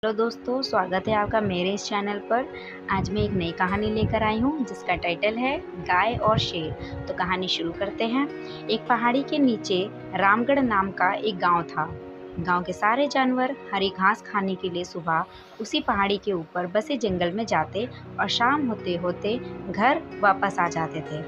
Hello दोस्तों, स्वागत है आपका मेरे इस चैनल पर। आज मैं एक नई कहानी लेकर आई हूँ जिसका टाइटल है गाय और शेर। तो कहानी शुरू करते हैं। एक पहाड़ी के नीचे रामगढ़ नाम का एक गांव था। गांव के सारे जानवर हरी घास खाने के लिए सुबह उसी पहाड़ी के ऊपर बसे जंगल में जाते और शाम होते होते घर वापस आ जाते थे।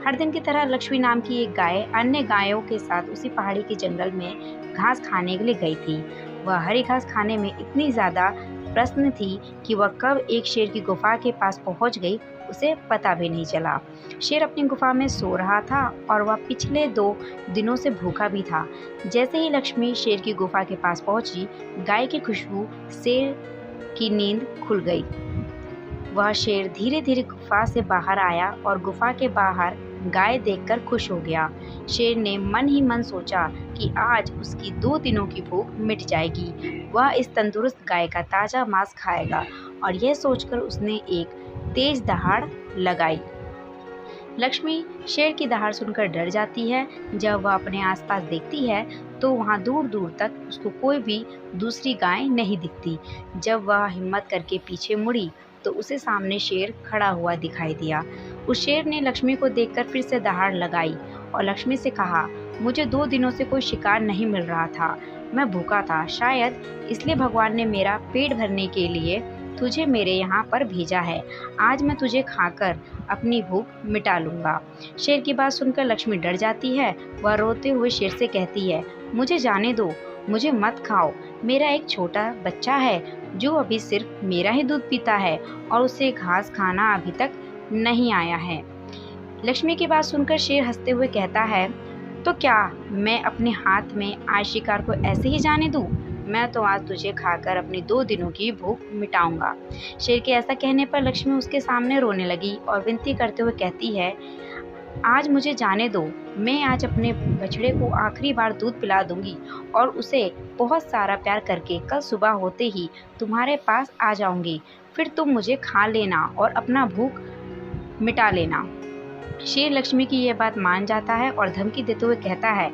हर दिन की तरह लक्ष्मी नाम की एक गाय अन्य गायों के साथ उसी पहाड़ी के जंगल में घास खाने के लिए गई थी। वह हरी घास खाने में इतनी ज़्यादा प्रसन्न थी कि वह कब एक शेर की गुफा के पास पहुंच गई उसे पता भी नहीं चला। शेर अपनी गुफा में सो रहा था और वह पिछले 2 दिनों से भूखा भी था। जैसे ही लक्ष्मी शेर की गुफा के पास पहुंची, गाय की खुशबू शेर की नींद खुल गई। वह शेर धीरे धीरे गुफा से बाहर आया और गुफा के बाहर गाय देखकर खुश हो गया। शेर ने मन ही मन सोचा कि आज उसकी 2 दिनों की भूख मिट जाएगी। वह इस तंदुरुस्त गाय का ताज़ा मांस खाएगा और यह सोचकर उसने एक तेज दहाड़ लगाई। लक्ष्मी शेर की दहाड़ सुनकर डर जाती है। जब वह अपने आसपास देखती है तो वहाँ दूर दूर तक उसको कोई भी दूसरी गाय नहीं दिखती। जब वह हिम्मत करके पीछे मुड़ी तो उसे सामने शेर खड़ा हुआ दिखाई दिया। उस शेर ने लक्ष्मी को देखकर फिर से दहाड़ लगाई और लक्ष्मी से कहा, मुझे 2 दिनों से कोई शिकार नहीं मिल रहा था। मैं भूखा था, शायद इसलिए भगवान ने मेरा पेट भरने के लिए तुझे मेरे यहाँ पर भेजा है। आज मैं तुझे खाकर अपनी भूख मिटा लूँगा। शेर की बात सुनकर लक्ष्मी डर जाती है। वह रोते हुए शेर से कहती है, मुझे जाने दो, मुझे मत खाओ। मेरा एक छोटा बच्चा है जो अभी सिर्फ मेरा ही दूध पीता है और उसे घास खाना अभी तक नहीं आया है। लक्ष्मी की बात सुनकर शेर हंसते हुए कहता है, तो क्या मैं अपने हाथ में आज शिकार को ऐसे ही जाने दूँ? मैं तो आज तुझे खाकर अपनी 2 दिनों की भूख मिटाऊंगा। शेर के ऐसा कहने पर लक्ष्मी उसके सामने रोने लगी और विनती करते हुए कहती है, आज मुझे जाने दो। मैं आज अपने बछड़े को आखिरी बार दूध पिला दूंगी और उसे बहुत सारा प्यार करके कल सुबह होते ही तुम्हारे पास आ जाऊंगी। फिर तुम मुझे खा लेना और अपना भूख मिटा लेना। शेर लक्ष्मी की यह बात मान जाता है और धमकी देते हुए कहता है,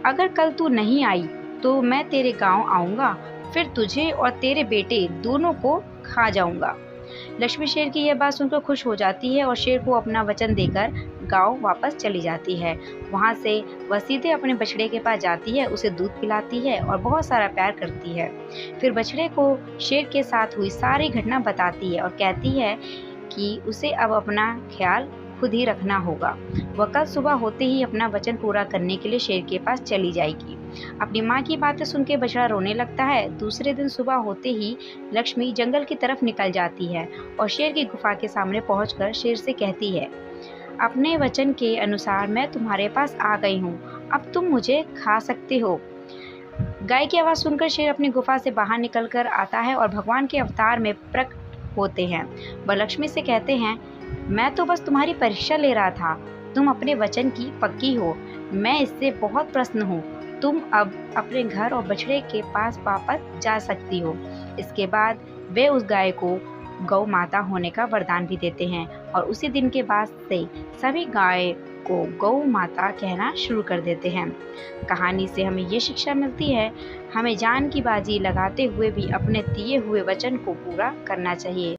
अगर कल तू नहीं आई तो मैं तेरे गांव आऊंगा, फिर तुझे और तेरे बेटे दोनों को खा जाऊंगा। लक्ष्मी शेर की यह बात सुनकर खुश हो जाती है और शेर को अपना वचन देकर गांव वापस चली जाती है। वहां से वह सीधे अपने बछड़े के पास जाती है, उसे दूध पिलाती है और बहुत सारा प्यार करती है। फिर बछड़े को शेर के साथ हुई सारी घटना बताती है और कहती है कि उसे अब अपना ख्याल खुद ही रखना होगा। वह कल सुबह होते ही अपना वचन पूरा करने के लिए शेर के पास चली जाएगी। अपनी माँ की बातें सुन के बछड़ा रोने लगता है। दूसरे दिन सुबह होते ही लक्ष्मी जंगल की तरफ निकल जाती है और शेर की गुफा के सामने पहुंचकर शेर से कहती है, अपने वचन के अनुसार मैं तुम्हारे पास आ गई हूँ, अब तुम मुझे खा सकते हो। गाय की आवाज़ सुनकर शेर अपनी गुफा से बाहर निकल कर आता है और भगवान के अवतार में प्रकट होते हैं। वह लक्ष्मी से कहते हैं, मैं तो बस तुम्हारी परीक्षा ले रहा था। तुम अपने वचन की पक्की हो, मैं इससे बहुत प्रसन्न हूँ। तुम अब अपने घर और बछड़े के पास वापस जा सकती हो। इसके बाद वे उस गाय को गौ माता होने का वरदान भी देते हैं और उसी दिन के बाद से सभी गाय को गौ माता कहना शुरू कर देते हैं। कहानी से हमें ये शिक्षा मिलती है, हमें जान की बाजी लगाते हुए भी अपने दिए हुए वचन को पूरा करना चाहिए।